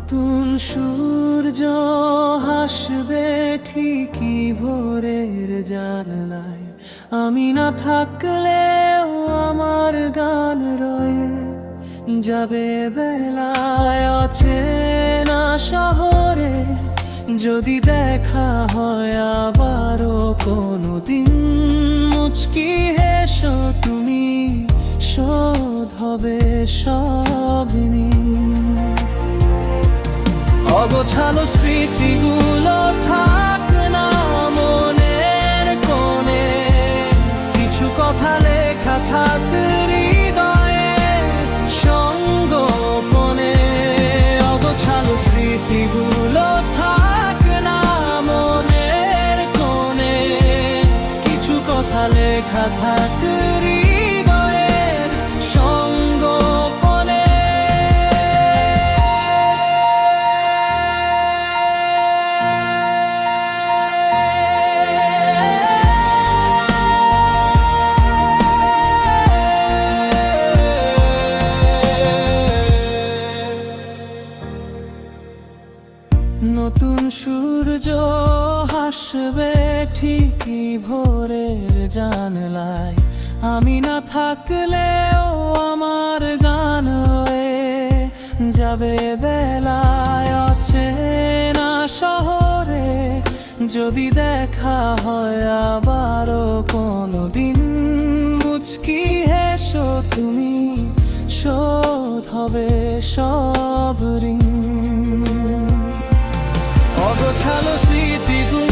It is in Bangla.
নতুন সূর্য হাসবে ঠিকই ভোরের জানলায়, আমি না থাকলেও আমার গান রয়ে যাবে বেলায়। অচেনা শহরে যদি দেখা হয় আবারও কোনোদিন, মুচকি হেসো তুমি, শোধ হবে সব ঋণ। অগোছালো স্মৃতিগুলো থাক না মনের কোণে, কিছু কথা লেখা থাক হৃদয়ে সঙ্গোপনে। অগোছালো স্মৃতিগুলো থাক না মনের কোণে, কিছু কথা লেখা থাক হৃদয়ের সঙ্গোপনে। নতুন সূর্য হাসবে ঠিকই ভোরের জানলায়, আমি না থাকলেও আমার গান হয়ে যাবে বেলায়। অচেনা শহরে যদি দেখা হয় আবারও কোনোদিন, মুচকি হেসো তুমি, শোধ হবে সব ঋণ। অগোছালো স্মৃতিগুলো